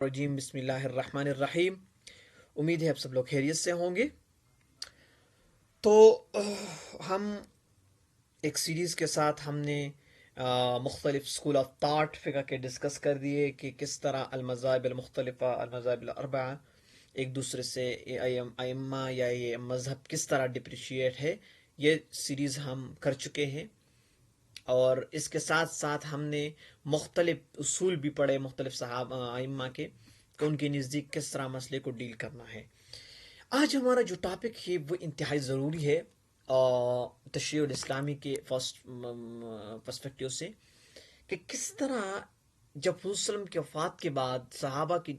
रजीम बिस्मिल्लाहिर्रहमानिर्रहीम। उम्मीद है आप सब लोग खैरियत से होंगे। तो हम एक सीरीज़ के साथ हमने मुख्तलिफ स्कूल ऑफ थाट फ़िक़्ह के डिस्कस कर दिए कि किस तरह अलमज़ाहिब अलमुख्तलिफ़ा अलमज़ाहिब अलअरबआ एक दूसरे से अइम्मा या ये मज़हब किस तरह डिप्रिशिएट है, ये सीरीज़ हम कर चुके हैं। और इसके साथ साथ हमने मुख्तलिफ उसूल भी पढ़े मुख्तलिफ सहाबा अइम्मा के कि उनके नज़दीक किस तरह मसले को डील करना है। आज हमारा जो टॉपिक है वो इंतहाई ज़रूरी है तशरीउल इस्लामी के फर्स्ट पर्सपेक्टिव से, कि किस तरह जब हुज़ूर के वफ़ात के बाद सहाबा की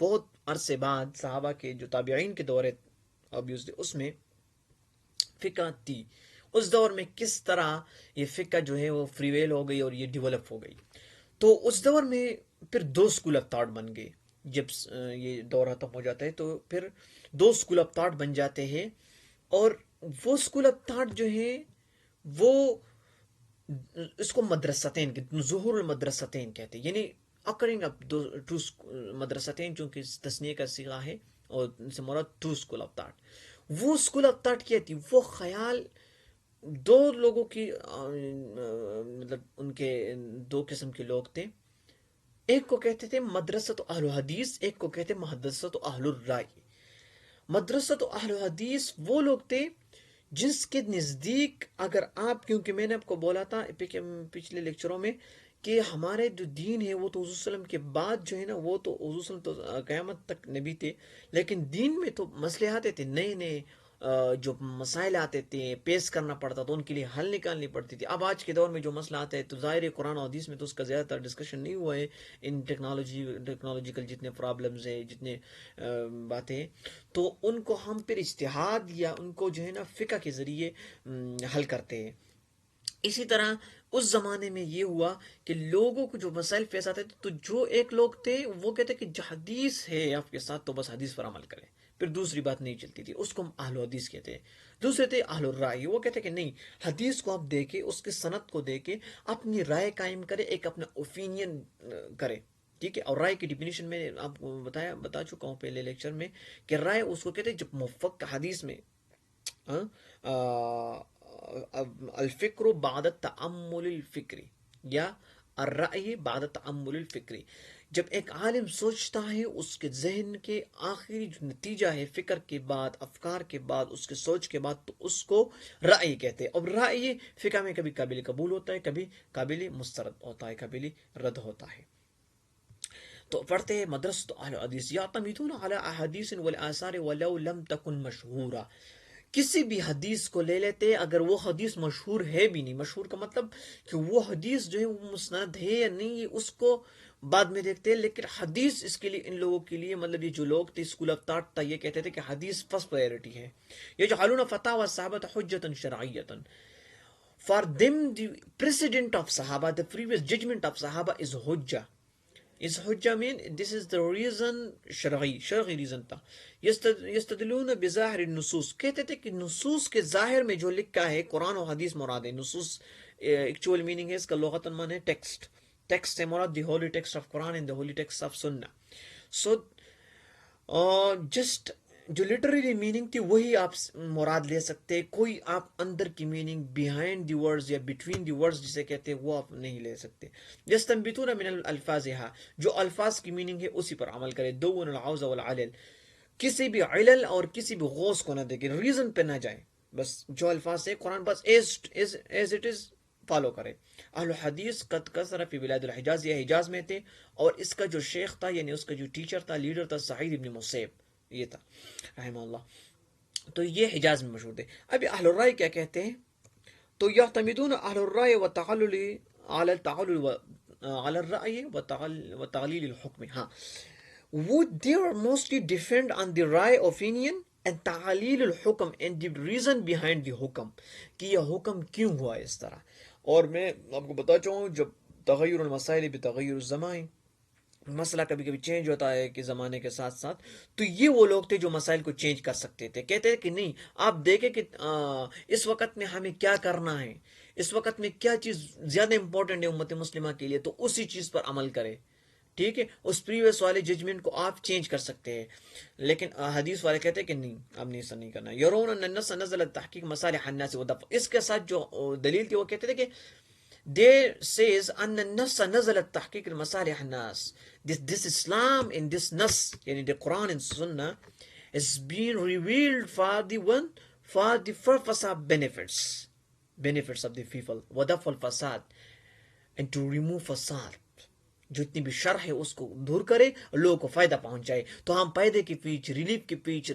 बहुत अरसे बाद सहाबा के जो ताबिईन के दौर ऑब्वियसली उसमें फ़िक़्ह थी, उस दौर में किस तरह ये फ़िक़्ह जो है वो फ्रीवेल हो गई और ये डेवलप हो गई। तो उस दौर में फिर दो स्कूल ऑफ थॉट बन गए। जब ये दौर खत्म हो जाता है तो फिर दो स्कूल ऑफ थॉट बन जाते हैं, और वो स्कूल ऑफ थॉट जो है वो इसको मदरसतैन ज़ुहूरुल मदरसतैन कहते हैं, यानी अकरिंग ऑफ टू मदरसतैन, चूँकि तस्नीय का सिगा है और इनसे मुराद टू स्कूल ऑफ थॉट। वो स्कूल ऑफ थॉट क्या थी? वो ख्याल दो लोगों की मतलब उनके दो किस्म के लोग थे। एक को कहते थे मदरसत अहलुल हदीस, एक को कहते मदरसत अहलुर राय। मदरसत अहलुल हदीस वो लोग थे जिसके नज़दीक अगर आप, क्योंकि मैंने आपको बोला था पिछले लेक्चरों में कि हमारे जो दीन है वो तो हुज़ूर सल्लल्लाहु अलैहि वसल्लम के बाद जो है ना, वो तो हुज़ूर सल्लल्लाहु अलैहि वसल्लम तो क़यामत तक नबी थे, लेकिन दीन में तो मसले आते थे, नए नए जो मसाइल आते थे, पेश करना पड़ता था, उनके लिए हल निकालनी पड़ती थी। अब आज के दौर में जो मसला आता है तो ज़ाहिर है कुरान और हदीस में तो उसका ज़्यादातर डिस्कशन नहीं हुआ है। इन टेक्नोलॉजिकल जितने प्रॉब्लम्स हैं, जितने बातें, तो उनको हम फिर इज्तिहाद या उनको जो है ना फ़िक़्ह के ज़रिए हल करते हैं। इसी तरह उस ज़माने में ये हुआ कि लोगों को जो मसाइल पेश आते थे तो जो एक लोग थे वो कहते कि जो हदीस है आपके साथ तो बस हदीस पर अमल करें, फिर दूसरी बात नहीं चलती थी, उसको हम अहल हदीस कहते हैं। दूसरे थे अहलुर राय, वो कहते कि नहीं, हदीस को आप देखे, उसके सनद को देके अपनी राय कायम करे, एक अपना ओपिनियन करे, ठीक है। और राय की डिफिनीशन में आपको बता चुका हूँ पहले लेक्चर में कि राय उसको कहते हैं जब मुफ़क्क हदीस में अल-फ़िक्र बाद तअम्मुल फ़िक्री या अर्राय बाद तअम्मुल फ़िक्री, जब एक आलिम सोचता है उसके जहन के आखिरी जो नतीजा है फ़िक्र के बाद, अफकार के बाद, उसके सोच के बाद, तो उसको राय कहते हैं। और राय फ़िक्र में कभी काबिल कबूल होता है, कभी काबिल मुस्तरद होता है, काबिल रद्द होता है। तो पढ़ते हैं मदरसत अहल हदीस यातमिदून अला अहादीस वल आसार वलौ लम तकुन मशहूरा। किसी भी हदीस को ले लेते, अगर वो हदीस मशहूर है भी नहीं, मशहूर का मतलब कि वो हदीस जो है वो मुस्नद है या नहीं, उसको बाद में देखते हैं, लेकिन हदीस इसके लिए, इन लोगों के लिए, मतलब ये जो लोग थे स्कूल ऑफ थॉट था, ये कहते थे कि हदीस फर्स्ट प्रायोरिटी है। ये जो हालून फतावा सहाबत हुज्जतन शरइयतन, for them the precedent of सहाबा, द प्रीवियस जजमेंट ऑफ सहाबा इज हुज्जा। इस हुज्जा mean this is the reason, शरई रीजन था। यस्तदलून बिज़ाहिर नुसूस, कहते थे कि नुसूस के जाहिर में जो लिखा है कुरान और हदीस मुराद है। नुसूस एक्चुअल मीनिंग है इसका लुगतन माने टेक्स्ट, टेक्स्ट से मुराद the holy text of Quran and the holy text of सुन्ना। सो जस्ट जो लिटरली मीनिंग थी वही आप मुराद ले सकते हैं, कोई आप अंदर की मीनिंग बिहाइंड द वर्ड्स या बिटवीन द वर्ड्स जिसे कहते हैं वो आप नहीं ले सकते। यस्तंबितून मिनल अल्फाज़िहा, जो अल्फाज की मीनिंग है उसी पर अमल करें। दुव्वुन औज़ वल अलल, किसी भी इलल और किसी भी गौस को ना देखे, रीजन पे ना जाए, बस जो अल्फाज है कुरान बस एज इट इज फॉलो करे। अहल हदीस कद कसर फी बिलादिल हिजाज, ये हिजाज में थे, और इसका जो शेख था यानी उसका जो टीचर था, लीडर था, सईद इब्न मुसैब ये था रहमहुल्लाह। तो ये हिजाज में मशहूर थे। अभी अहलुर राय क्या कहते हैं? तो यहतमिदून अहलुर राय व तअल्लुल अला तअल्लुल व अला राय व तअलील हुक्म। हाँ, would they are mostly depend on the rai opinion and ta'alil al-hukm and the reason behind the hukm, कि यह हुक्म क्यों हुआ इस तरह। और मैं आपको बता चाहूँ, जब तगय्युर मसाइल बितगय्युर ज़मान, मसला कभी कभी चेंज होता है कि ज़माने के साथ साथ, तो ये वो लोग थे जो मसाइल को चेंज कर सकते थे। कहते थे कि नहीं, आप देखें कि इस वक्त में हमें क्या करना है, इस वक्त में क्या चीज़ ज़्यादा इंपॉर्टेंट है उम्मत मुस्लिमा के लिए, तो उसी चीज़ पर अमल करें, ٹھیک ہے، اس پریویس والے ججمنٹ کو آپ چینج کر سکتے ہیں، لیکن حدیث والے کہتے ہیں کہ نہیں، اب نہیں، ایسا نہیں کرنا. یرون ان النص نزل تحقیق مصالح الناس ودفع، اس کے ساتھ جو دلیل تھی وہ کہتے تھے کہ there says ان النص نزل تحقیق مصالح الناس. This Islam in this nas, yani the Quran and Sunnah, is being revealed for the one, for the purpose of benefits of the people, ودفع الفساد, and to remove فساد. جتنی بھی شر ہے اس کو دور کرے، لوگوں کو فائدہ پہنچائے. تو ہم فائدے کے پیچھے، ریلیف کے پیچھے،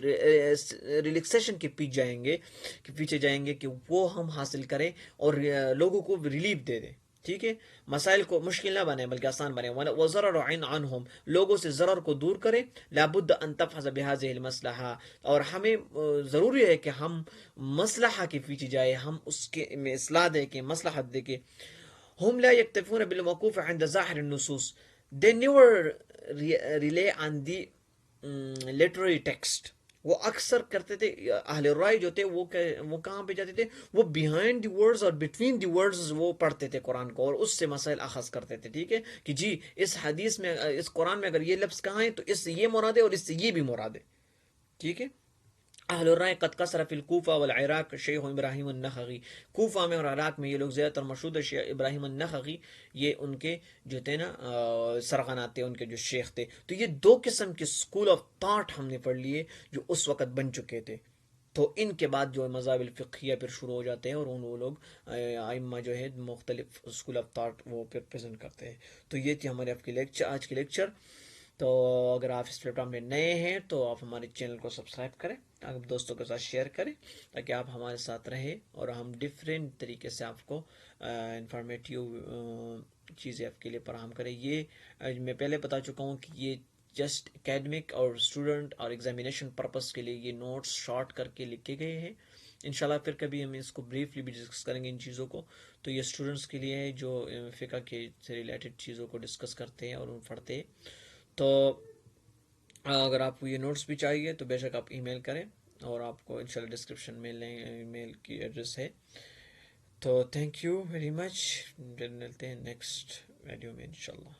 ریلیکسیشن کے پیچھے جائیں گے کہ وہ ہم حاصل کریں اور لوگوں کو ریلیف دے دیں. ٹھیک ہے، مسائل کو مشکل نہ بنائیں بلکہ آسان بنائیں. وَضَرَرُ عَنْهُمْ، لوگوں سے ضرر کو دور کریں. لابد ان تفحص بهذه المصلحہ، اور ہمیں ضروری ہے کہ ہم مصلحہ کے پیچھے جائیں، ہم اس کے میں اصلاح دیں کہ مصلحت دیں کہ هم لا يكتفون بالوقوف عند ظاهر النصوص. They never rely on the literary text. وہ اکثر کرتے تھے، اہل رائے جو تھے وہ کہاں پہ جاتے تھے، وہ بیہائنڈ دی ورڈز اور بٹوین دی ورڈز وہ پڑھتے تھے قرآن کو، اور اس سے مسائل اخذ کرتے تھے. ٹھیک ہے کہ جی اس حدیث میں، اس قرآن میں اگر یہ لفظ کہاں ہے تو اس سے یہ مراد ہے اور اس سے یہ بھی مراد ہے. ٹھیک ہے. اہل الرائے قد کثر فی الکوفہ والعراق شیخ ابراہیم النخعی، کوفہ میں اور عراق میں یہ لوگ زیادہ تر مشہور ہے. شیخ ابراہیم النخعی، یہ ان کے جو تھے نا سرغنات تھے، ان کے جو شیخ تھے. تو یہ دو قسم کے اسکول آف تھاٹ ہم نے پڑھ لیے جو اس وقت بن چکے تھے. تو ان کے بعد جو مذاہب الفقہیہ پھر شروع ہو جاتے ہیں، اور وہ لوگ ائمہ جو ہے مختلف اسکول آف تھاٹ وہ پھر پریزنٹ کرتے ہیں. تو یہ تھی ہمارے آج کی لیکچر. تو اگر آپ اس پلیٹ فارم میں نئے ہیں تو آپ ہمارے چینل کو سبسکرائب کریں، آپ دوستوں کے ساتھ شیئر کریں تاکہ آپ ہمارے ساتھ رہیں اور ہم ڈفرینٹ طریقے سے آپ کو انفارمیٹیو چیزیں آپ کے لیے فراہم کریں. یہ میں پہلے بتا چکا ہوں کہ یہ جسٹ اکیڈمک اور اسٹوڈنٹ اور ایگزامینیشن پرپس کے لیے یہ نوٹس شارٹ کر کے لکھے گئے ہیں. انشاءاللہ پھر کبھی ہم اس کو بریفلی بھی ڈسکس کریں گے ان چیزوں کو. تو یہ اسٹوڈنٹس کے لیے ہے جو فقہ کے سے ریلیٹڈ چیزوں کو ڈسکس کرتے ہیں اور پڑھتے ہیں. تو اگر آپ کو یہ نوٹس بھی چاہیے تو بے شک آپ ای میل کریں، اور آپ کو انشاءاللہ ڈسکرپشن میں ای میل کی ایڈریس ہے. تو تھینک یو ویری مچ، ملتے ہیں نیکسٹ ویڈیو میں انشاءاللہ.